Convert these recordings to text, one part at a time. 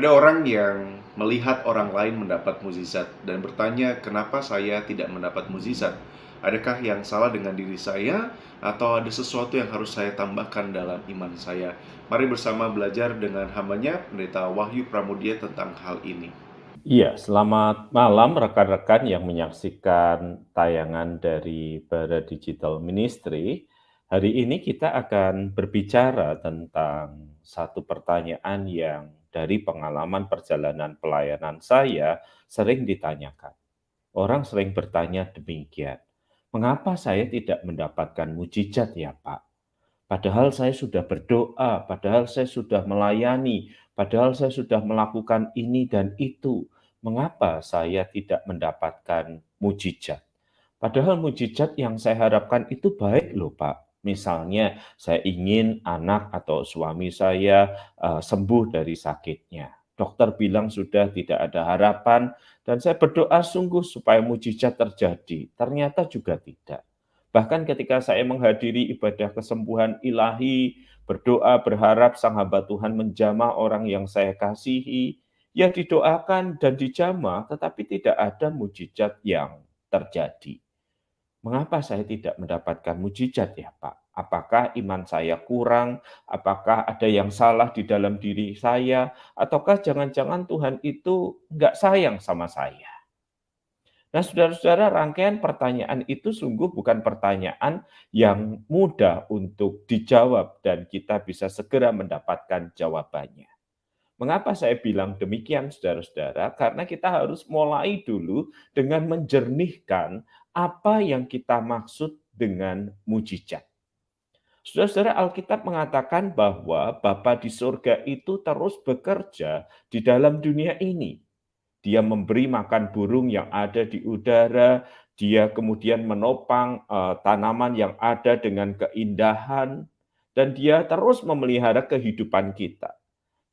Ada orang yang melihat orang lain mendapat mukjizat dan bertanya, "Kenapa saya tidak mendapat mukjizat? Adakah yang salah dengan diri saya, atau ada sesuatu yang harus saya tambahkan dalam iman saya?" Mari bersama belajar dengan hambanya, Pendeta Wahyu Pramudia, tentang hal ini. Iya, selamat malam rekan-rekan yang menyaksikan tayangan dari Bara Digital Ministry. Hari ini kita akan berbicara tentang satu pertanyaan yang dari pengalaman perjalanan pelayanan saya sering ditanyakan. Orang sering bertanya demikian, "Mengapa saya tidak mendapatkan mujizat ya, Pak? Padahal saya sudah berdoa, padahal saya sudah melayani, padahal saya sudah melakukan ini dan itu. Mengapa saya tidak mendapatkan mujizat? Padahal mujizat yang saya harapkan itu baik loh, Pak. Misalnya, saya ingin anak atau suami saya sembuh dari sakitnya. Dokter bilang sudah tidak ada harapan, dan saya berdoa sungguh supaya mujizat terjadi. Ternyata juga tidak. Bahkan ketika saya menghadiri ibadah kesembuhan ilahi, berdoa berharap Sang Hamba Tuhan menjamah orang yang saya kasihi, ya didoakan dan dijamah, tetapi tidak ada mujizat yang terjadi. Mengapa saya tidak mendapatkan mujizat ya, Pak? Apakah iman saya kurang? Apakah ada yang salah di dalam diri saya? Ataukah jangan-jangan Tuhan itu nggak sayang sama saya? Nah, saudara-saudara, rangkaian pertanyaan itu sungguh bukan pertanyaan yang mudah untuk dijawab dan kita bisa segera mendapatkan jawabannya. Mengapa saya bilang demikian, saudara-saudara? Karena kita harus mulai dulu dengan menjernihkan apa yang kita maksud dengan mujizat. Saudara-saudara, Alkitab mengatakan bahwa Bapa di surga itu terus bekerja di dalam dunia ini. Dia memberi makan burung yang ada di udara, dia kemudian menopang tanaman yang ada dengan keindahan, dan dia terus memelihara kehidupan kita.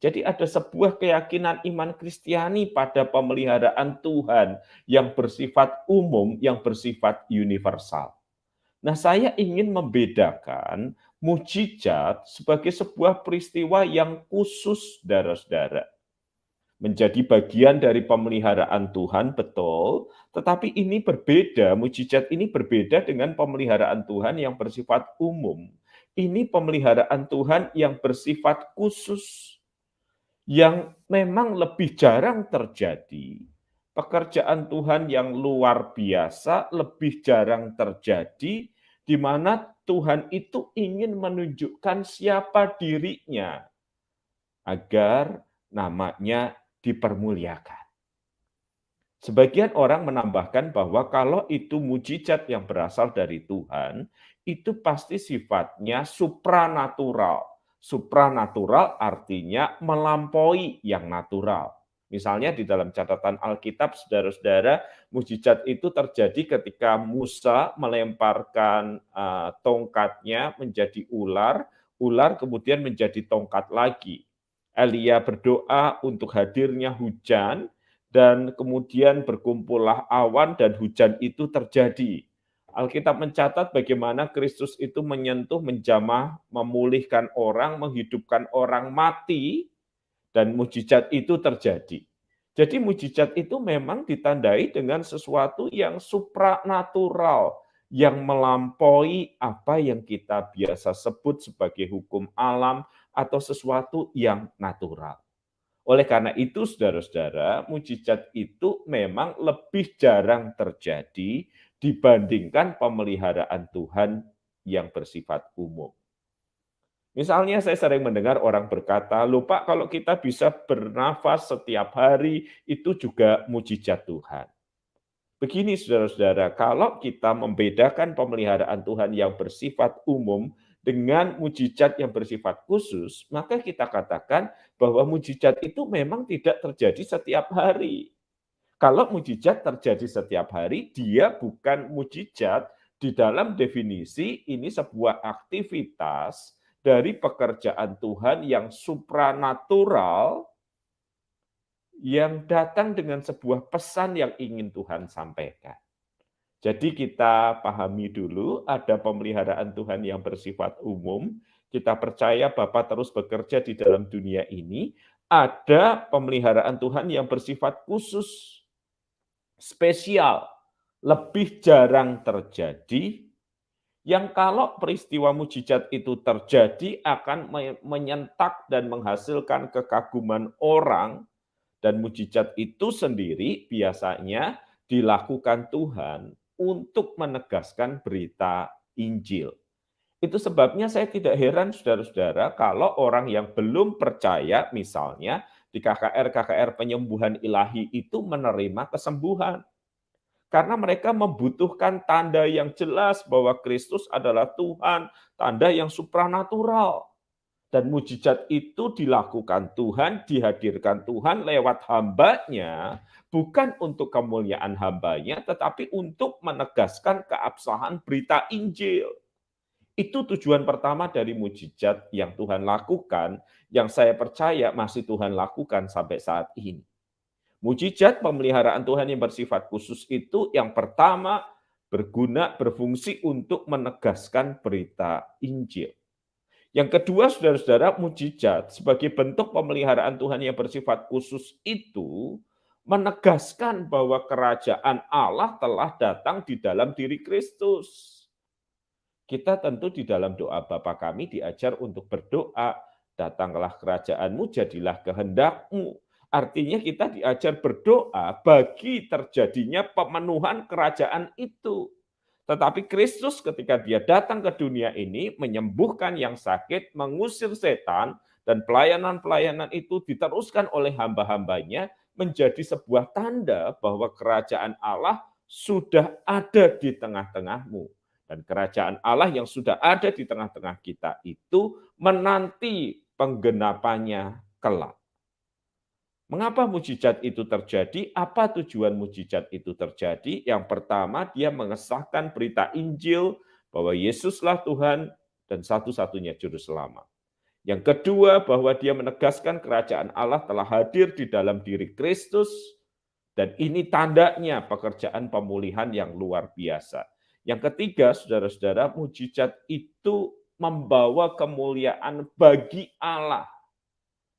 Jadi ada sebuah keyakinan iman Kristiani pada pemeliharaan Tuhan yang bersifat umum, yang bersifat universal. Nah, saya ingin membedakan mujizat sebagai sebuah peristiwa yang khusus, saudara-saudara. Menjadi bagian dari pemeliharaan Tuhan, betul, tetapi ini berbeda, mujizat ini berbeda dengan pemeliharaan Tuhan yang bersifat umum. Ini pemeliharaan Tuhan yang bersifat khusus, yang memang lebih jarang terjadi. Pekerjaan Tuhan yang luar biasa lebih jarang terjadi, di mana Tuhan itu ingin menunjukkan siapa dirinya agar namanya dipermuliakan. Sebagian orang menambahkan bahwa kalau itu mujizat yang berasal dari Tuhan, itu pasti sifatnya supranatural. Supranatural artinya melampaui yang natural. Misalnya di dalam catatan Alkitab, saudara-saudara, mujizat itu terjadi ketika Musa melemparkan tongkatnya menjadi ular, ular kemudian menjadi tongkat lagi. Elia berdoa untuk hadirnya hujan, dan kemudian berkumpullah awan dan hujan itu terjadi. Alkitab mencatat bagaimana Kristus itu menyentuh, menjamah, memulihkan orang, menghidupkan orang mati, dan mujizat itu terjadi. Jadi mujizat itu memang ditandai dengan sesuatu yang supranatural, yang melampaui apa yang kita biasa sebut sebagai hukum alam atau sesuatu yang natural. Oleh karena itu, saudara-saudara, mujizat itu memang lebih jarang terjadi dibandingkan pemeliharaan Tuhan yang bersifat umum. Misalnya saya sering mendengar orang berkata, "Loh Pak, kalau kita bisa bernafas setiap hari, itu juga mujizat Tuhan." Begini saudara-saudara, kalau kita membedakan pemeliharaan Tuhan yang bersifat umum dengan mujizat yang bersifat khusus, maka kita katakan bahwa mujizat itu memang tidak terjadi setiap hari. Kalau mujizat terjadi setiap hari, dia bukan mujizat. Di dalam definisi, ini sebuah aktivitas dari pekerjaan Tuhan yang supranatural, yang datang dengan sebuah pesan yang ingin Tuhan sampaikan. Jadi kita pahami dulu ada pemeliharaan Tuhan yang bersifat umum, kita percaya Bapa terus bekerja di dalam dunia ini, ada pemeliharaan Tuhan yang bersifat khusus, spesial, lebih jarang terjadi, yang kalau peristiwa mujizat itu terjadi akan menyentak dan menghasilkan kekaguman orang, dan mujizat itu sendiri biasanya dilakukan Tuhan untuk menegaskan berita Injil. Itu sebabnya saya tidak heran saudara-saudara kalau orang yang belum percaya misalnya di KKR-KKR penyembuhan ilahi itu menerima kesembuhan. Karena mereka membutuhkan tanda yang jelas bahwa Kristus adalah Tuhan, tanda yang supranatural. Dan mujizat itu dilakukan Tuhan, dihadirkan Tuhan lewat hambanya, bukan untuk kemuliaan hambanya, tetapi untuk menegaskan keabsahan berita Injil. Itu tujuan pertama dari mujizat yang Tuhan lakukan, yang saya percaya masih Tuhan lakukan sampai saat ini. Mujizat pemeliharaan Tuhan yang bersifat khusus itu yang pertama berguna, berfungsi untuk menegaskan berita Injil. Yang kedua, saudara-saudara, mujizat sebagai bentuk pemeliharaan Tuhan yang bersifat khusus itu menegaskan bahwa kerajaan Allah telah datang di dalam diri Kristus. Kita tentu di dalam doa Bapa kami diajar untuk berdoa, datanglah kerajaanmu, jadilah kehendakmu. Artinya kita diajar berdoa bagi terjadinya pemenuhan kerajaan itu. Tetapi Kristus ketika dia datang ke dunia ini menyembuhkan yang sakit, mengusir setan, dan pelayanan-pelayanan itu diteruskan oleh hamba-hambanya menjadi sebuah tanda bahwa kerajaan Allah sudah ada di tengah-tengahmu. Dan kerajaan Allah yang sudah ada di tengah-tengah kita itu menanti penggenapannya kelak. Mengapa mujizat itu terjadi? Apa tujuan mujizat itu terjadi? Yang pertama, dia mengesahkan berita Injil bahwa Yesuslah Tuhan dan satu-satunya juru selamat. Yang kedua, bahwa dia menegaskan kerajaan Allah telah hadir di dalam diri Kristus, dan ini tandanya pekerjaan pemulihan yang luar biasa. Yang ketiga, saudara-saudara, mujizat itu membawa kemuliaan bagi Allah.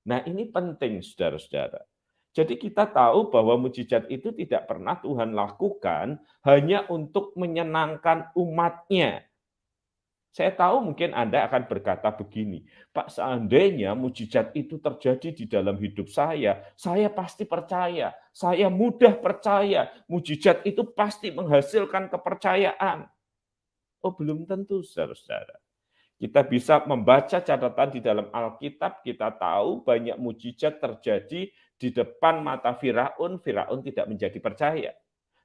Nah, ini penting, saudara-saudara. Jadi kita tahu bahwa mujizat itu tidak pernah Tuhan lakukan hanya untuk menyenangkan umat-Nya. Saya tahu mungkin Anda akan berkata begini, Pak, seandainya mujizat itu terjadi di dalam hidup saya pasti percaya, saya mudah percaya, mujizat itu pasti menghasilkan kepercayaan. Oh, belum tentu, saudara-saudara. Kita bisa membaca catatan di dalam Alkitab, kita tahu banyak mujizat terjadi di depan mata Firaun, Firaun tidak menjadi percaya.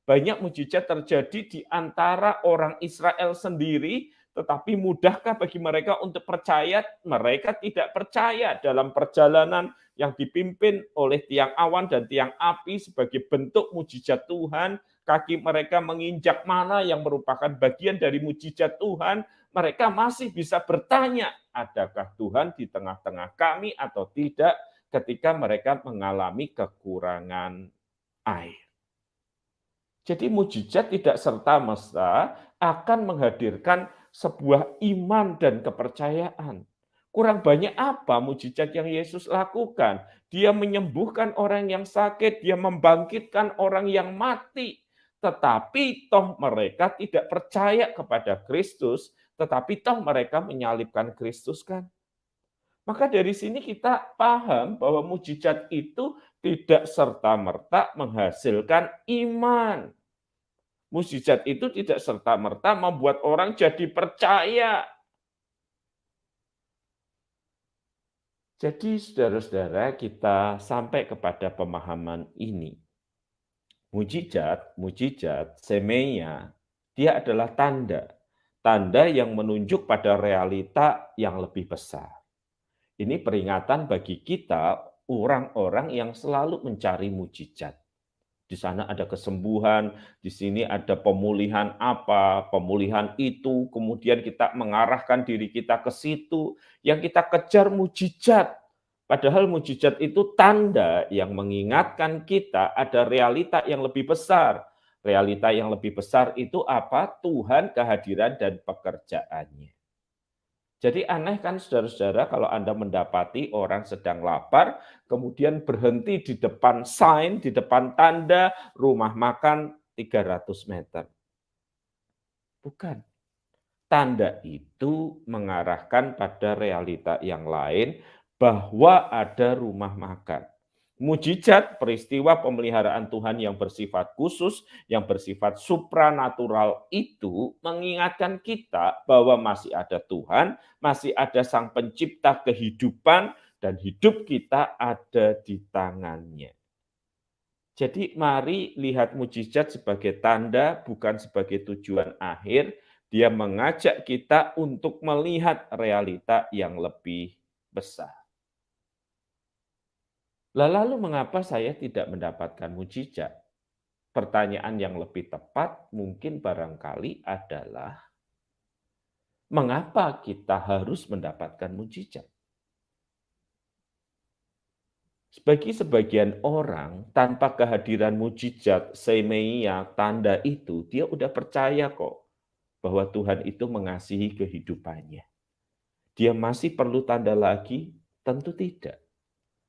Banyak mujizat terjadi di antara orang Israel sendiri, tetapi mudahkah bagi mereka untuk percaya? Mereka tidak percaya dalam perjalanan yang dipimpin oleh tiang awan dan tiang api sebagai bentuk mujizat Tuhan. Kaki mereka menginjak mana yang merupakan bagian dari mujizat Tuhan. Mereka masih bisa bertanya, adakah Tuhan di tengah-tengah kami atau tidak ketika mereka mengalami kekurangan air. Jadi mujizat tidak serta-merta akan menghadirkan sebuah iman dan kepercayaan. Kurang banyak apa mujizat yang Yesus lakukan? Dia menyembuhkan orang yang sakit, dia membangkitkan orang yang mati. Tetapi toh mereka tidak percaya kepada Kristus, tetapi toh mereka menyalibkan Kristus kan? Maka dari sini kita paham bahwa mujizat itu tidak serta-merta menghasilkan iman. Mujizat itu tidak serta-merta membuat orang jadi percaya. Jadi saudara-saudara kita sampai kepada pemahaman ini. Mujizat, semeia, dia adalah tanda. Tanda yang menunjuk pada realita yang lebih besar. Ini peringatan bagi kita, orang-orang yang selalu mencari mujizat. Di sana ada kesembuhan, di sini ada pemulihan apa, pemulihan itu, kemudian kita mengarahkan diri kita ke situ, yang kita kejar mujizat. Padahal mujizat itu tanda yang mengingatkan kita ada realita yang lebih besar. Realita yang lebih besar itu apa? Tuhan, kehadiran, dan pekerjaannya. Jadi aneh kan saudara-saudara kalau Anda mendapati orang sedang lapar, kemudian berhenti di depan sign, di depan tanda rumah makan 300 meter. Bukan. Tanda itu mengarahkan pada realita yang lain bahwa ada rumah makan. Mujizat peristiwa pemeliharaan Tuhan yang bersifat khusus, yang bersifat supranatural itu mengingatkan kita bahwa masih ada Tuhan, masih ada Sang Pencipta kehidupan, dan hidup kita ada di tangannya. Jadi mari lihat mujizat sebagai tanda, bukan sebagai tujuan akhir. Dia mengajak kita untuk melihat realita yang lebih besar. Lalu mengapa saya tidak mendapatkan mujizat? Pertanyaan yang lebih tepat mungkin barangkali adalah, mengapa kita harus mendapatkan mujizat? Bagi sebagian orang, tanpa kehadiran mujizat, semeia, tanda itu, dia udah percaya kok bahwa Tuhan itu mengasihi kehidupannya. Dia masih perlu tanda lagi? Tentu tidak.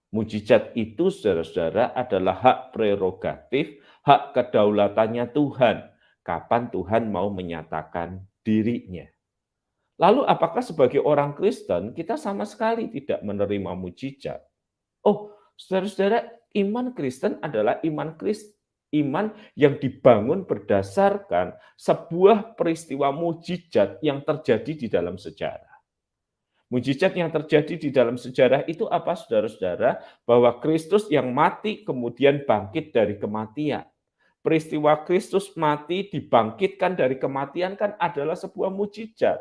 Mujizat itu, saudara-saudara, adalah hak prerogatif, hak kedaulatannya Tuhan. Kapan Tuhan mau menyatakan dirinya. Lalu apakah sebagai orang Kristen kita sama sekali tidak menerima mujizat? Oh, saudara-saudara, iman Kristen adalah iman yang dibangun berdasarkan sebuah peristiwa mujizat yang terjadi di dalam sejarah. Mujizat yang terjadi di dalam sejarah itu apa, saudara-saudara? Bahwa Kristus yang mati kemudian bangkit dari kematian. Peristiwa Kristus mati dibangkitkan dari kematian kan adalah sebuah mujizat.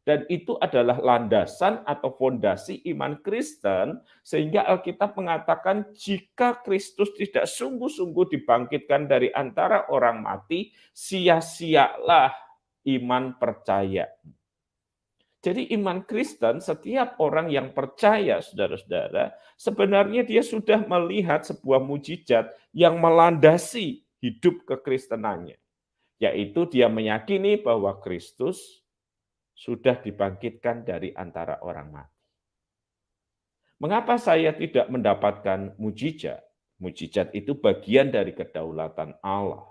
Dan itu adalah landasan atau fondasi iman Kristen, sehingga Alkitab mengatakan jika Kristus tidak sungguh-sungguh dibangkitkan dari antara orang mati, sia-sialah iman percaya. Jadi iman Kristen, setiap orang yang percaya, saudara-saudara, sebenarnya dia sudah melihat sebuah mujizat yang melandasi hidup kekristenannya. Yaitu dia meyakini bahwa Kristus sudah dibangkitkan dari antara orang mati. Mengapa saya tidak mendapatkan mujizat? Mujizat itu bagian dari kedaulatan Allah.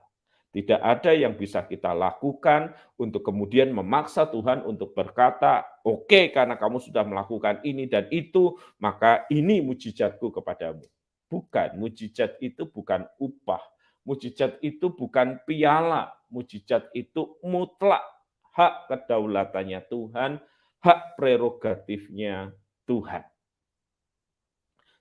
Tidak ada yang bisa kita lakukan untuk kemudian memaksa Tuhan untuk berkata, "Oke, karena kamu sudah melakukan ini dan itu, maka ini mujizatku kepadamu." Bukan, mujizat itu bukan upah. Mujizat itu bukan piala. Mujizat itu mutlak hak kedaulatannya Tuhan, hak prerogatifnya Tuhan.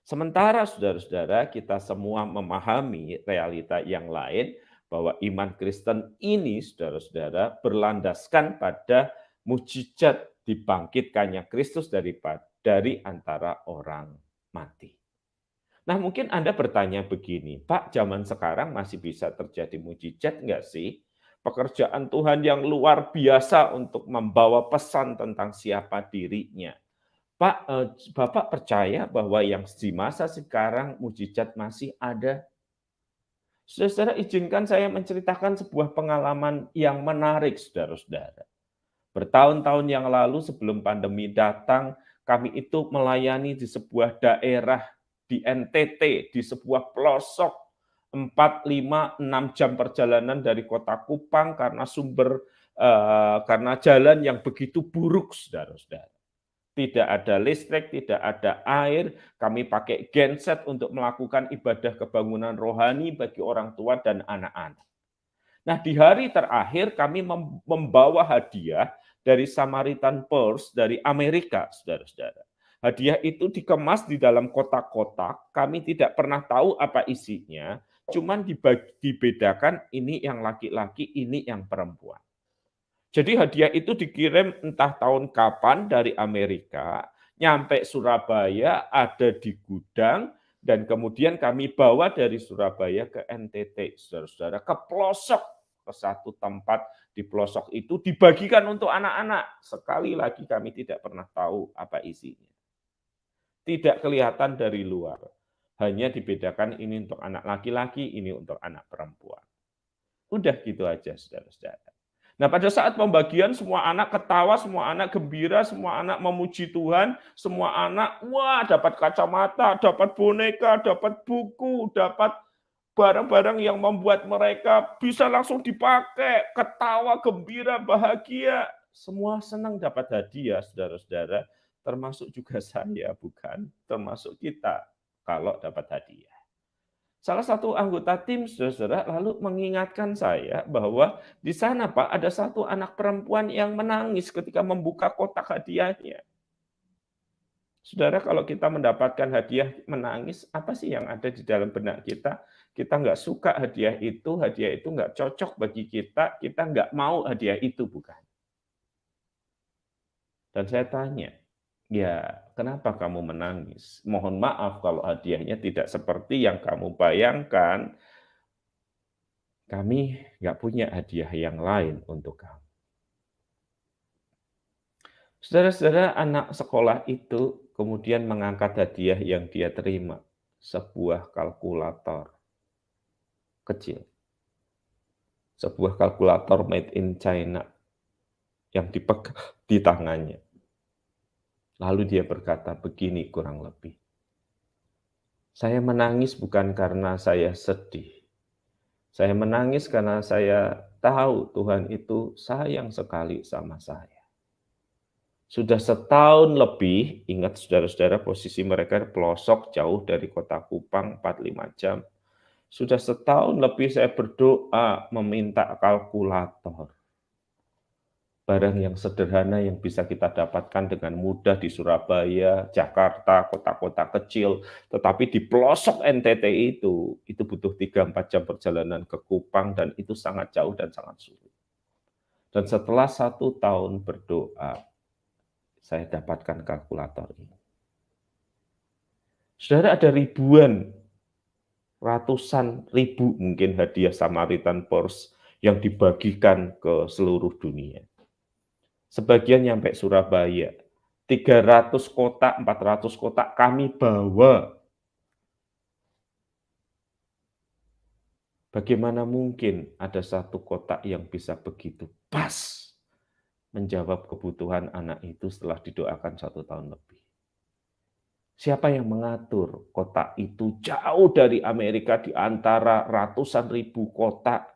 Sementara saudara-saudara, kita semua memahami realita yang lain, bahwa iman Kristen ini, saudara-saudara, berlandaskan pada mujizat dibangkitkannya Kristus dari antara orang mati. Nah, mungkin Anda bertanya begini, Pak, zaman sekarang masih bisa terjadi mujizat enggak sih? Pekerjaan Tuhan yang luar biasa untuk membawa pesan tentang siapa dirinya. Pak, Bapak percaya bahwa yang di masa sekarang mujizat masih ada? Saudara, izinkan saya menceritakan sebuah pengalaman yang menarik, saudara-saudara. Bertahun-tahun yang lalu sebelum pandemi datang, kami itu melayani di sebuah daerah di NTT, di sebuah pelosok 4, 5, 6 jam perjalanan dari kota Kupang karena jalan yang begitu buruk, saudara-saudara. Tidak ada listrik, tidak ada air, kami pakai genset untuk melakukan ibadah kebangunan rohani bagi orang tua dan anak-anak. Nah, di hari terakhir kami membawa hadiah dari Samaritan Purse dari Amerika, saudara-saudara. Hadiah itu dikemas di dalam kotak-kotak, kami tidak pernah tahu apa isinya, cuman dibedakan ini yang laki-laki, ini yang perempuan. Jadi hadiah itu dikirim entah tahun kapan dari Amerika, nyampe Surabaya, ada di gudang, dan kemudian kami bawa dari Surabaya ke NTT, saudara-saudara, ke pelosok, ke satu tempat di pelosok itu dibagikan untuk anak-anak. Sekali lagi kami tidak pernah tahu apa isinya. Tidak kelihatan dari luar. Hanya dibedakan ini untuk anak laki-laki, ini untuk anak perempuan. Udah gitu aja, saudara-saudara. Nah, pada saat pembagian semua anak ketawa, semua anak gembira, semua anak memuji Tuhan, semua anak, wah, dapat kacamata, dapat boneka, dapat buku, dapat barang-barang yang membuat mereka bisa langsung dipakai, ketawa, gembira, bahagia. Semua senang dapat hadiah, saudara-saudara, termasuk juga saya, bukan? Termasuk kita kalau dapat hadiah. Salah satu anggota tim, saudara-saudara, lalu mengingatkan saya bahwa di sana, Pak, ada satu anak perempuan yang menangis ketika membuka kotak hadiahnya. Saudara, kalau kita mendapatkan hadiah menangis, apa sih yang ada di dalam benak kita? Kita nggak suka hadiah itu nggak cocok bagi kita nggak mau hadiah itu, bukan? Dan saya tanya, ya kenapa kamu menangis? Mohon maaf kalau hadiahnya tidak seperti yang kamu bayangkan, kami nggak punya hadiah yang lain untuk kamu. Saudara-saudara, anak sekolah itu kemudian mengangkat hadiah yang dia terima, sebuah kalkulator kecil, sebuah kalkulator made in China yang dipegang di tangannya. Lalu dia berkata begini kurang lebih, "Saya menangis bukan karena saya sedih. Saya menangis karena saya tahu Tuhan itu sayang sekali sama saya. Sudah setahun lebih, ingat saudara-saudara posisi mereka pelosok jauh dari kota Kupang 4-5 jam. Sudah setahun lebih saya berdoa meminta kalkulator. Barang yang sederhana yang bisa kita dapatkan dengan mudah di Surabaya, Jakarta, kota-kota kecil. Tetapi di pelosok NTT itu butuh 3-4 jam perjalanan ke Kupang dan itu sangat jauh dan sangat sulit. Dan setelah 1 tahun berdoa, saya dapatkan kalkulator ini. Saudara, ada ribuan, ratusan ribu mungkin hadiah Samaritan Purse yang dibagikan ke seluruh dunia. Sebagian nyampe Surabaya. 300 kotak, 400 kotak kami bawa. Bagaimana mungkin ada satu kotak yang bisa begitu pas menjawab kebutuhan anak itu setelah didoakan 1 tahun lebih? Siapa yang mengatur kotak itu jauh dari Amerika di antara ratusan ribu kotak?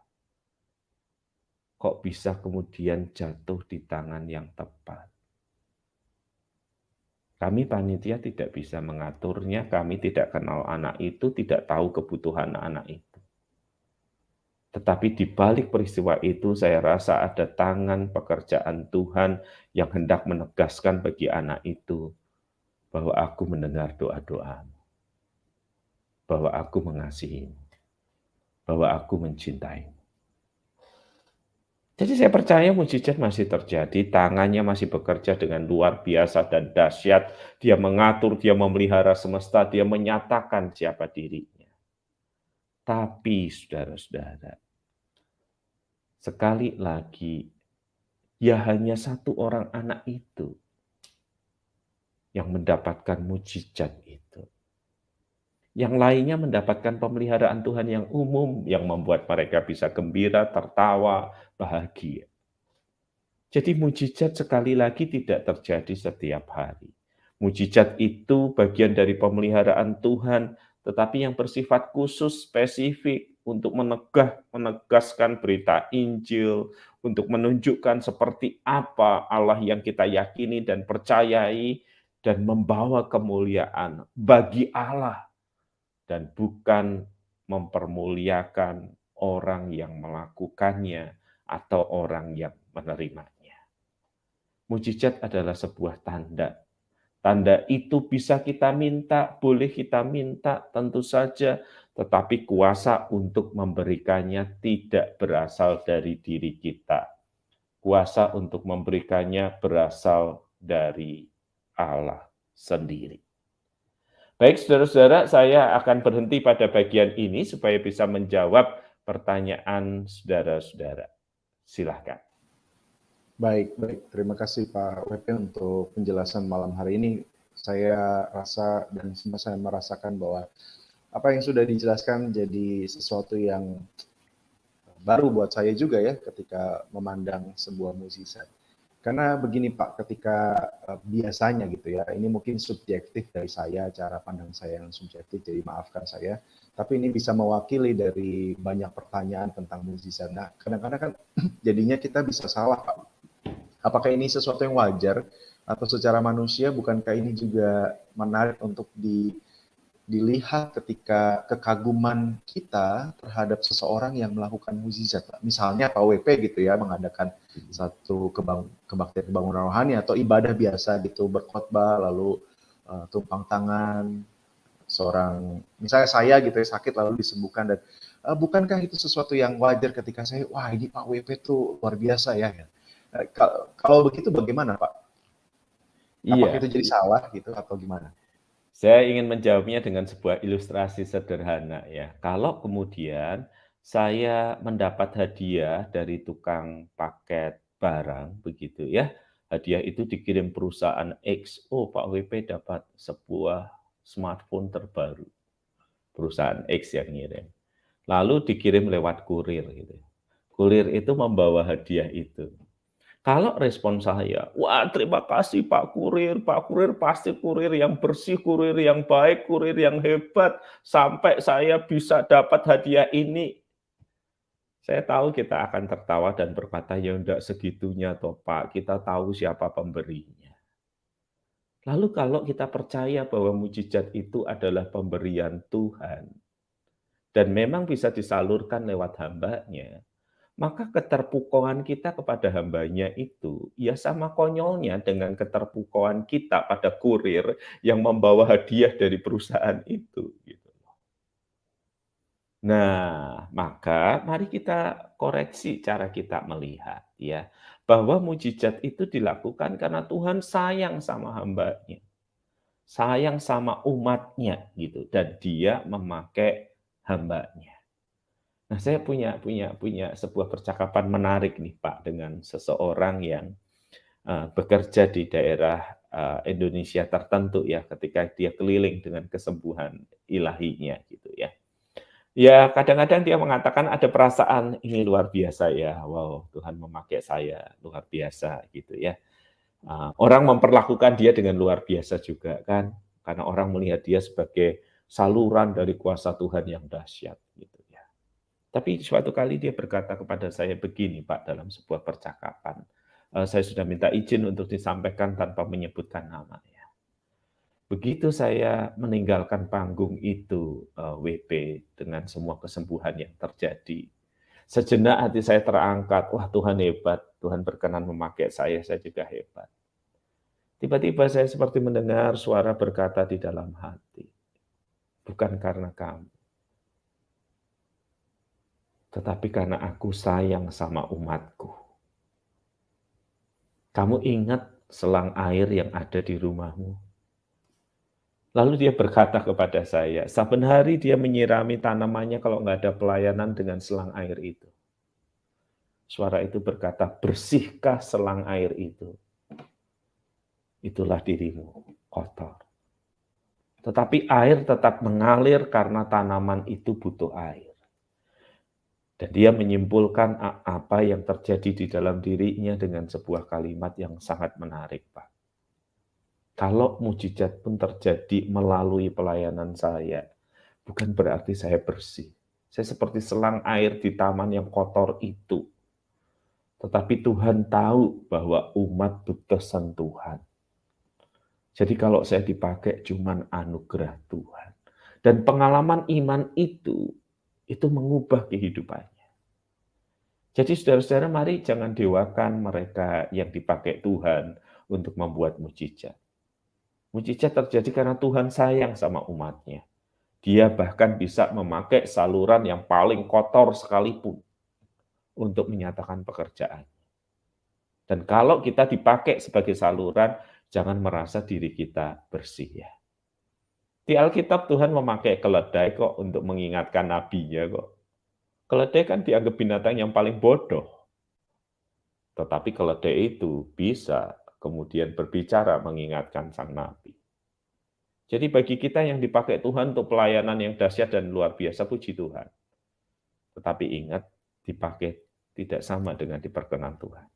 Kok bisa kemudian jatuh di tangan yang tepat? Kami panitia tidak bisa mengaturnya, kami tidak kenal anak itu, tidak tahu kebutuhan anak itu. Tetapi di balik peristiwa itu saya rasa ada tangan pekerjaan Tuhan yang hendak menegaskan bagi anak itu bahwa aku mendengar doa-doamu, bahwa aku mengasihimu, bahwa aku mencintaimu. Jadi saya percaya mujizat masih terjadi, tangannya masih bekerja dengan luar biasa dan dahsyat. Dia mengatur, dia memelihara semesta, dia menyatakan siapa dirinya. Tapi saudara-saudara, sekali lagi, ya hanya satu orang anak itu yang mendapatkan mujizat itu. Yang lainnya mendapatkan pemeliharaan Tuhan yang umum, yang membuat mereka bisa gembira, tertawa, bahagia. Jadi mujizat sekali lagi tidak terjadi setiap hari. Mujizat itu bagian dari pemeliharaan Tuhan, tetapi yang bersifat khusus, spesifik, untuk menegaskan berita Injil, untuk menunjukkan seperti apa Allah yang kita yakini dan percayai, dan membawa kemuliaan bagi Allah, dan bukan mempermuliakan orang yang melakukannya atau orang yang menerimanya. Mujizat adalah sebuah tanda. Tanda itu bisa kita minta, boleh kita minta, tentu saja, tetapi kuasa untuk memberikannya tidak berasal dari diri kita. Kuasa untuk memberikannya berasal dari Allah sendiri. Baik, saudara-saudara, saya akan berhenti pada bagian ini supaya bisa menjawab pertanyaan saudara-saudara. Silahkan. Baik, baik. Terima kasih Pak WP untuk penjelasan malam hari ini. Saya rasa dan semua saya merasakan bahwa apa yang sudah dijelaskan jadi sesuatu yang baru buat saya juga ya ketika memandang sebuah mukjizat. Karena begini Pak, ketika biasanya gitu ya, ini mungkin subjektif dari saya, cara pandang saya yang subjektif, jadi maafkan saya. Tapi ini bisa mewakili dari banyak pertanyaan tentang mukjizat. Nah, kadang-kadang kan jadinya kita bisa salah Pak. Apakah ini sesuatu yang wajar atau secara manusia bukankah ini juga menarik untuk dilihat ketika kekaguman kita terhadap seseorang yang melakukan mukjizat. Misalnya Pak WP gitu ya, mengadakan satu kebaktian kebangunan rohani atau ibadah biasa gitu, berkhotbah lalu tumpang tangan seorang, misalnya saya gitu ya, sakit lalu disembuhkan, dan bukankah itu sesuatu yang wajar ketika saya, wah ini Pak WP tuh luar biasa ya. Kalau begitu bagaimana Pak? Apakah itu Iya, jadi salah gitu atau gimana? saya ingin menjawabnya dengan sebuah ilustrasi sederhana ya. Kalau kemudian saya mendapat hadiah dari tukang paket barang begitu ya, hadiah itu dikirim perusahaan X, oh Pak WP dapat sebuah smartphone terbaru, perusahaan X yang ngirim. Lalu dikirim lewat kurir gitu. Kurir itu membawa hadiah itu. Kalau respon saya, wah terima kasih Pak Kurir pasti kurir yang bersih, kurir yang baik, kurir yang hebat, sampai saya bisa dapat hadiah ini. Saya tahu kita akan tertawa dan berkata, ya enggak segitunya toh Pak, kita tahu siapa pemberinya. Lalu kalau kita percaya bahwa mujizat itu adalah pemberian Tuhan, dan memang bisa disalurkan lewat hambanya, maka keterpukuan kita kepada hambanya itu, ya sama konyolnya dengan keterpukuan kita pada kurir yang membawa hadiah dari perusahaan itu, gitu. Nah, maka mari kita koreksi cara kita melihat ya, bahwa mujizat itu dilakukan karena Tuhan sayang sama hambanya, sayang sama umatnya gitu, dan Dia memakai hambanya. Nah, saya punya sebuah percakapan menarik nih, Pak, dengan seseorang yang, bekerja di daerah, Indonesia tertentu ya, ketika dia keliling dengan kesembuhan ilahinya gitu ya. Ya kadang-kadang dia mengatakan ada perasaan, "Ini luar biasa ya, wow Tuhan memakai saya, luar biasa," gitu ya. Orang memperlakukan dia dengan luar biasa juga kan, karena orang melihat dia sebagai saluran dari kuasa Tuhan yang dahsyat gitu ya. Tapi suatu kali dia berkata kepada saya begini Pak, dalam sebuah percakapan, saya sudah minta izin untuk disampaikan tanpa menyebutkan nama ya. Begitu saya meninggalkan panggung itu, WP, dengan semua kesembuhan yang terjadi, sejenak hati saya terangkat, wah Tuhan hebat, Tuhan berkenan memakai saya juga hebat. Tiba-tiba saya seperti mendengar suara berkata di dalam hati, bukan karena kamu, tetapi karena aku sayang sama umatku. Kamu ingat selang air yang ada di rumahmu? Lalu dia berkata kepada saya, saben hari dia menyirami tanamannya kalau nggak ada pelayanan dengan selang air itu. Suara itu berkata, bersihkah selang air itu? Itulah dirimu, kotor. Tetapi air tetap mengalir karena tanaman itu butuh air. Dan dia menyimpulkan apa yang terjadi di dalam dirinya dengan sebuah kalimat yang sangat menarik, Pak. Kalau mujizat pun terjadi melalui pelayanan saya, bukan berarti saya bersih. Saya seperti selang air di taman yang kotor itu. Tetapi Tuhan tahu bahwa umat butuh sentuhan. Jadi kalau saya dipakai cuman anugerah Tuhan. Dan pengalaman iman itu mengubah kehidupannya. Jadi saudara-saudara mari jangan dewakan mereka yang dipakai Tuhan untuk membuat mujizat. Mujizat terjadi karena Tuhan sayang sama umatnya. Dia bahkan bisa memakai saluran yang paling kotor sekalipun untuk menyatakan pekerjaan. Dan kalau kita dipakai sebagai saluran, jangan merasa diri kita bersih ya. Di Alkitab Tuhan memakai keledai kok untuk mengingatkan nabinya kok. Keledai kan dianggap binatang yang paling bodoh. Tetapi keledai itu bisa kemudian berbicara mengingatkan sang nabi. Jadi bagi kita yang dipakai Tuhan untuk pelayanan yang dahsyat dan luar biasa, puji Tuhan. Tetapi ingat, dipakai tidak sama dengan diperkenan Tuhan.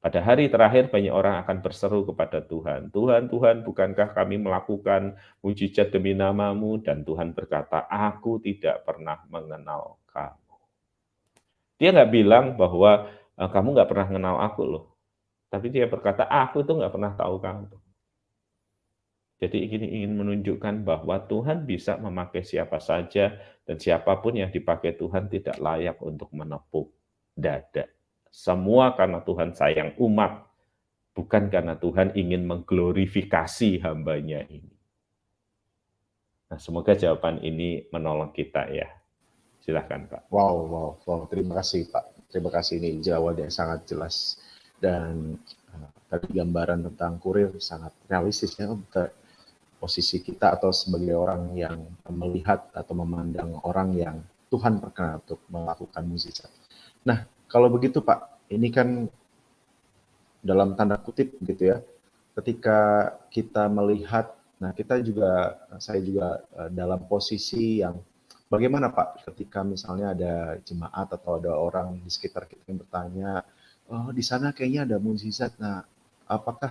Pada hari terakhir banyak orang akan berseru kepada Tuhan, Tuhan, Tuhan, bukankah kami melakukan mujizat demi nama-Mu? Dan Tuhan berkata, aku tidak pernah mengenal kamu. Dia nggak bilang bahwa kamu nggak pernah kenal aku loh. Tapi dia berkata, aku tuh nggak pernah tahu kamu. Jadi ini ingin menunjukkan bahwa Tuhan bisa memakai siapa saja dan siapapun yang dipakai Tuhan tidak layak untuk menepuk dada. Semua karena Tuhan sayang umat, bukan karena Tuhan ingin mengglorifikasi hambanya ini. Nah, semoga jawaban ini menolong kita ya. Silahkan Pak. Wow. Terima kasih Pak. Terima kasih, ini jawaban yang sangat jelas. Dan tadi gambaran tentang kurir sangat realistis ya, untuk posisi kita atau sebagai orang yang melihat atau memandang orang yang Tuhan perkenan untuk melakukan mukjizat. Nah, kalau begitu Pak, ini kan dalam tanda kutip gitu ya, ketika kita melihat, nah saya juga dalam posisi yang bagaimana Pak ketika misalnya ada jemaat atau ada orang di sekitar kita yang bertanya, oh di sana kayaknya ada mukjizat, nah apakah,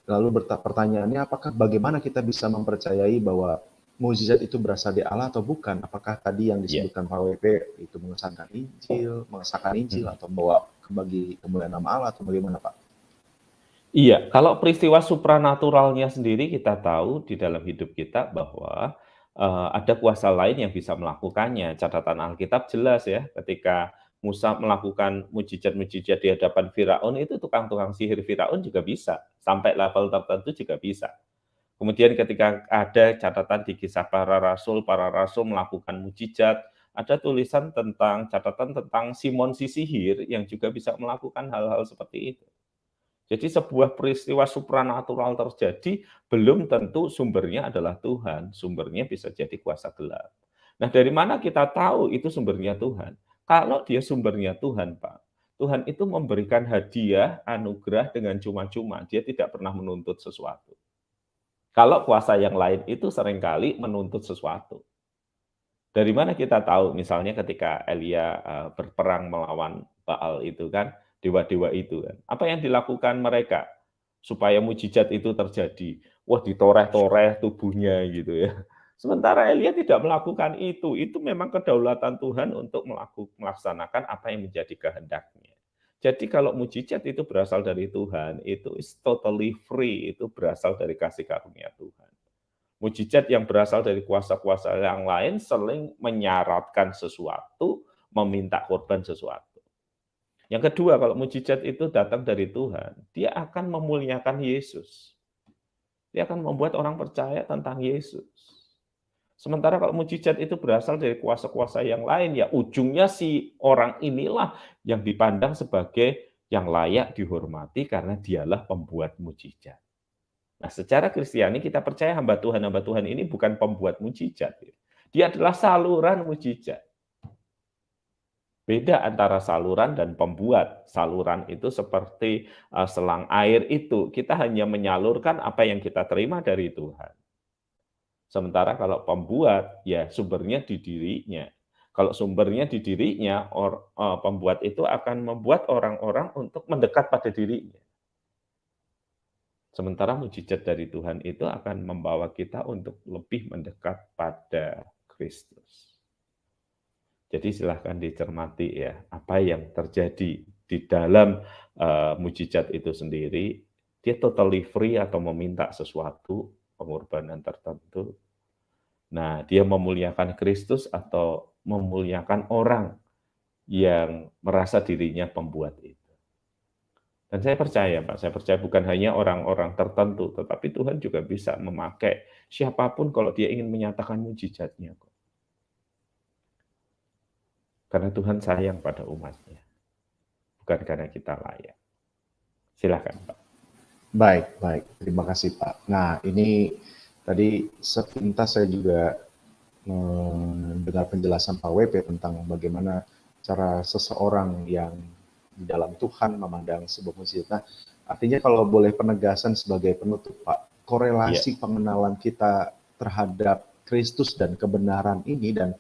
lalu pertanyaannya apakah bagaimana kita bisa mempercayai bahwa mukjizat itu berasal dari Allah atau bukan? Apakah tadi yang disebutkan Pak WP itu mengesahkan Injil atau membawa bagi kemuliaan nama Allah atau bagaimana Pak? Iya, kalau peristiwa supranaturalnya sendiri kita tahu di dalam hidup kita bahwa ada kuasa lain yang bisa melakukannya. Catatan Alkitab jelas ya, ketika Musa melakukan mujizat-mujizat di hadapan Firaun, itu tukang-tukang sihir Firaun juga bisa, sampai level tertentu juga bisa. Kemudian ketika ada catatan di Kisah Para Rasul melakukan mujizat, ada tulisan tentang catatan tentang Simon si sihir yang juga bisa melakukan hal-hal seperti itu. Jadi sebuah peristiwa supranatural terjadi, belum tentu sumbernya adalah Tuhan, sumbernya bisa jadi kuasa gelap. Nah, dari mana kita tahu itu sumbernya Tuhan? Kalau dia sumbernya Tuhan, Pak, Tuhan itu memberikan hadiah, anugerah dengan cuma-cuma, dia tidak pernah menuntut sesuatu. Kalau kuasa yang lain itu seringkali menuntut sesuatu. Dari mana kita tahu? Misalnya ketika Elia berperang melawan Baal itu kan, dewa-dewa itu kan. Apa yang dilakukan mereka supaya mujizat itu terjadi? Wah, ditoreh-toreh tubuhnya gitu ya. Sementara Elia tidak melakukan itu. Itu memang kedaulatan Tuhan untuk melaksanakan apa yang menjadi kehendaknya. Jadi kalau mujizat itu berasal dari Tuhan, itu is totally free, itu berasal dari kasih karunia Tuhan. Mujizat yang berasal dari kuasa-kuasa yang lain sering menyaratkan sesuatu, meminta korban sesuatu. Yang kedua, kalau mujizat itu datang dari Tuhan, dia akan memuliakan Yesus. Dia akan membuat orang percaya tentang Yesus. Sementara kalau mujizat itu berasal dari kuasa-kuasa yang lain, ya ujungnya si orang inilah yang dipandang sebagai yang layak dihormati karena dialah pembuat mujizat. Nah, secara Kristiani kita percaya hamba Tuhan ini bukan pembuat mujizat. Dia adalah saluran mujizat. Beda antara saluran dan pembuat. Saluran itu seperti selang air itu. Kita hanya menyalurkan apa yang kita terima dari Tuhan. Sementara kalau pembuat, ya sumbernya di dirinya. Kalau sumbernya di dirinya, pembuat itu akan membuat orang-orang untuk mendekat pada dirinya. Sementara mujizat dari Tuhan itu akan membawa kita untuk lebih mendekat pada Kristus. Jadi silahkan dicermati ya, apa yang terjadi di dalam mujizat itu sendiri. Dia totally free atau meminta sesuatu, pengorbanan tertentu. Nah, dia memuliakan Kristus atau memuliakan orang yang merasa dirinya pembuat itu. Dan saya percaya, Pak, saya percaya bukan hanya orang-orang tertentu, tetapi Tuhan juga bisa memakai siapapun kalau dia ingin menyatakan mujizatnya. Karena Tuhan sayang pada umatnya, bukan karena kita layak. Silakan, Pak. Baik. Terima kasih, Pak. Nah, ini tadi sepintas saya juga mendengar penjelasan Pak WP tentang bagaimana cara seseorang yang di dalam Tuhan memandang sebuah mujizat. Nah, artinya kalau boleh penegasan sebagai penutup, Pak, korelasi pengenalan kita terhadap Kristus dan kebenaran ini dan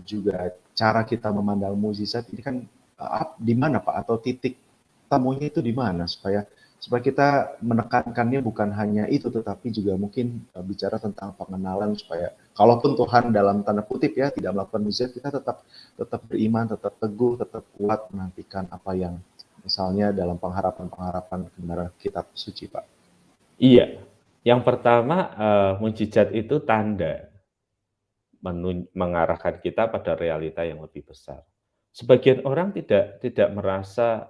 juga cara kita memandang mukjizat ini kan di mana Pak, atau titik temunya itu di mana supaya kita menekankannya bukan hanya itu, tetapi juga mungkin bicara tentang pengenalan supaya kalaupun Tuhan dalam tanda kutip ya tidak melakukan mukjizat, kita tetap beriman, tetap teguh, tetap kuat menantikan apa yang misalnya dalam pengharapan kebenaran kitab suci, Pak. Iya, yang pertama mukjizat itu tanda mengarahkan kita pada realita yang lebih besar. Sebagian orang tidak merasa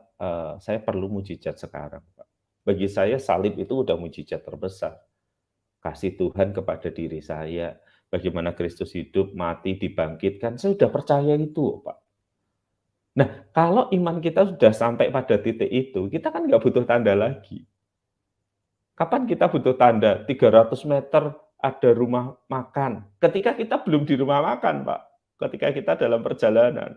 saya perlu mukjizat sekarang, Pak. Bagi saya salib itu udah mukjizat terbesar. Kasih Tuhan kepada diri saya, bagaimana Kristus hidup, mati, dibangkitkan, saya sudah percaya itu, Pak. Nah, kalau iman kita sudah sampai pada titik itu, kita kan nggak butuh tanda lagi. Kapan kita butuh tanda? 300 meter ada rumah makan. Ketika kita belum di rumah makan, Pak. Ketika kita dalam perjalanan.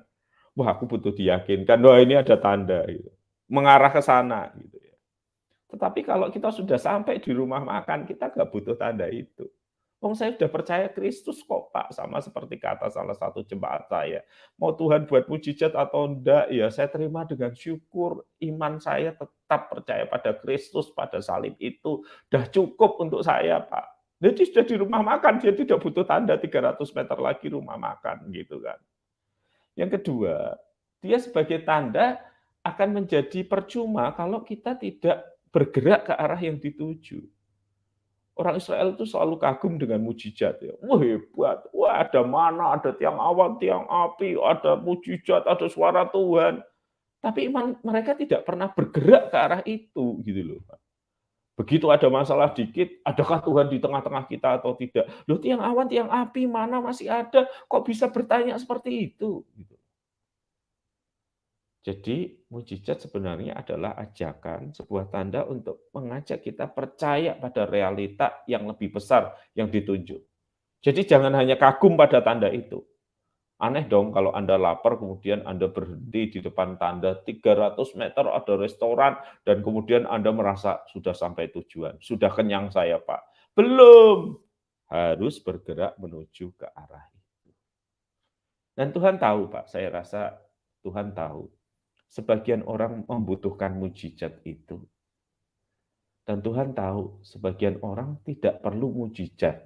Wah, aku butuh diyakinkan, wah ini ada tanda. Gitu. Mengarah ke sana. Gitu ya. Tetapi kalau kita sudah sampai di rumah makan, kita nggak butuh tanda itu. Saya sudah percaya Kristus kok, Pak. Sama seperti kata salah satu jemaat saya. Mau Tuhan buat mujizat atau enggak, ya saya terima dengan syukur. Iman saya tetap percaya pada Kristus, pada salib itu. Sudah cukup untuk saya, Pak. Jadi sudah di rumah makan, dia tidak butuh tanda 300 meter lagi rumah makan, gitu kan. Yang kedua, dia sebagai tanda akan menjadi percuma kalau kita tidak bergerak ke arah yang dituju. Orang Israel itu selalu kagum dengan mujizat ya. Wah hebat, wah ada mana, ada tiang awan, tiang api, ada mujizat, ada suara Tuhan. Tapi iman mereka tidak pernah bergerak ke arah itu gitu loh. Begitu ada masalah dikit, adakah Tuhan di tengah-tengah kita atau tidak? Loh tiang awan, tiang api mana masih ada? Kok bisa bertanya seperti itu? Gitu. Jadi mujizat sebenarnya adalah ajakan, sebuah tanda untuk mengajak kita percaya pada realita yang lebih besar yang ditunjuk. Jadi jangan hanya kagum pada tanda itu. Aneh dong kalau Anda lapar kemudian Anda berhenti di depan tanda 300 meter ada restoran dan kemudian Anda merasa sudah sampai tujuan, sudah kenyang saya Pak. Belum, harus bergerak menuju ke arah itu. Dan Tuhan tahu Pak, saya rasa Tuhan tahu. Sebagian orang membutuhkan mujizat itu. Dan Tuhan tahu sebagian orang tidak perlu mujizat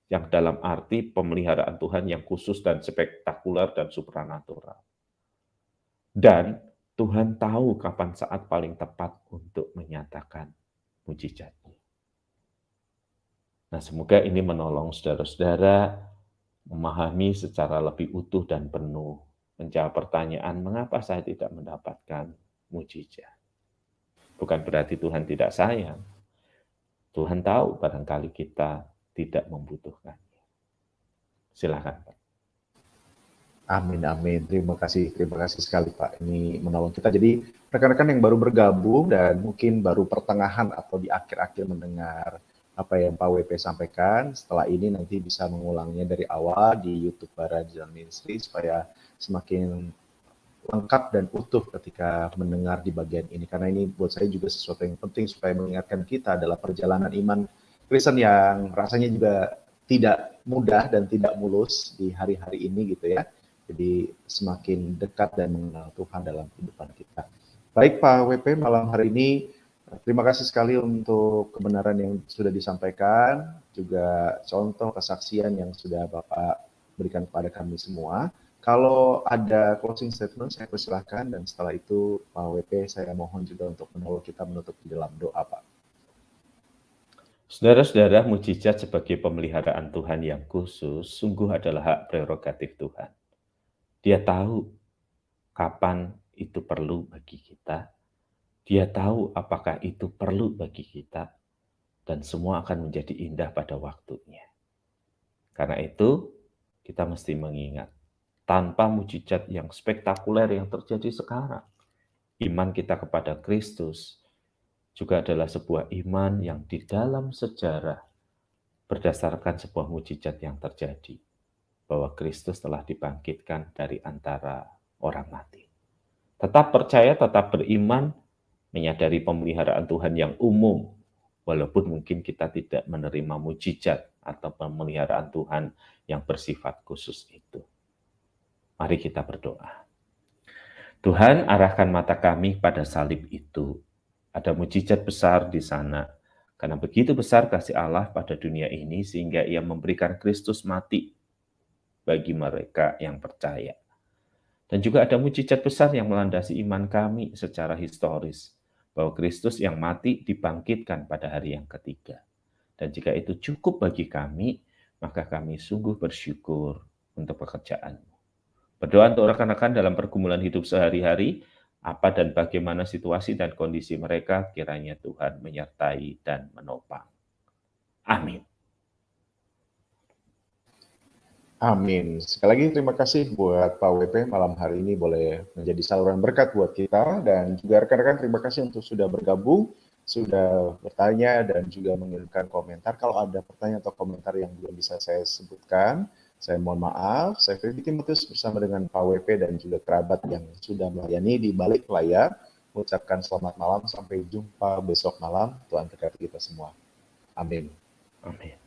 yang dalam arti pemeliharaan Tuhan yang khusus dan spektakuler dan supranatural. Dan Tuhan tahu kapan saat paling tepat untuk menyatakan mujizatnya. Nah, semoga ini menolong saudara-saudara memahami secara lebih utuh dan penuh, menjawab pertanyaan mengapa saya tidak mendapatkan mujizat. Bukan berarti Tuhan tidak sayang. Tuhan tahu barangkali kita tidak membutuhkannya. Silakan, Pak. Amin, amin. Terima kasih sekali Pak. Ini menolong kita. Jadi rekan-rekan yang baru bergabung dan mungkin baru pertengahan atau di akhir-akhir mendengar apa yang Pak WP sampaikan, setelah ini nanti bisa mengulangnya dari awal di YouTube Bara Digital Ministry supaya semakin lengkap dan utuh ketika mendengar di bagian ini. Karena ini buat saya juga sesuatu yang penting supaya mengingatkan kita adalah perjalanan iman Kristen yang rasanya juga tidak mudah dan tidak mulus di hari-hari ini gitu ya. Jadi semakin dekat dan mengenal Tuhan dalam kehidupan kita. Baik Pak WP, malam hari ini terima kasih sekali untuk kebenaran yang sudah disampaikan, juga contoh kesaksian yang sudah Bapak berikan kepada kami semua. Kalau ada closing statement, saya persilahkan, dan setelah itu Pak WP saya mohon juga untuk menolong kita menutup di dalam doa, Pak. Saudara-saudara, mujizat sebagai pemeliharaan Tuhan yang khusus sungguh adalah hak prerogatif Tuhan. Dia tahu kapan itu perlu bagi kita. Dia tahu apakah itu perlu bagi kita. Dan semua akan menjadi indah pada waktunya. Karena itu, kita mesti mengingat, tanpa mujizat yang spektakuler yang terjadi sekarang, iman kita kepada Kristus juga adalah sebuah iman yang di dalam sejarah berdasarkan sebuah mujizat yang terjadi, bahwa Kristus telah dibangkitkan dari antara orang mati. Tetap percaya, tetap beriman, menyadari pemeliharaan Tuhan yang umum, walaupun mungkin kita tidak menerima mujizat atau pemeliharaan Tuhan yang bersifat khusus itu. Mari kita berdoa. Tuhan, arahkan mata kami pada salib itu. Ada mujizat besar di sana. Karena begitu besar kasih Allah pada dunia ini sehingga Ia memberikan Kristus mati bagi mereka yang percaya. Dan juga ada mujizat besar yang melandasi iman kami secara historis, bahwa Kristus yang mati dibangkitkan pada hari yang ketiga. Dan jika itu cukup bagi kami, maka kami sungguh bersyukur untuk pekerjaan-Mu. Berdoa untuk rekan-rekan dalam pergumulan hidup sehari-hari, apa dan bagaimana situasi dan kondisi mereka, kiranya Tuhan menyertai dan menopang. Amin. Amin. Sekali lagi terima kasih buat Pak WP malam hari ini boleh menjadi saluran berkat buat kita, dan juga rekan-rekan terima kasih untuk sudah bergabung, sudah bertanya dan juga mengirimkan komentar. Kalau ada pertanyaan atau komentar yang belum bisa saya sebutkan, saya mohon maaf. Saya Freddy Timotius bersama dengan Pak WP dan juga kerabat yang sudah melayani di balik layar, mengucapkan selamat malam, sampai jumpa besok malam. Tuhan berkati kita semua. Amin. Amin.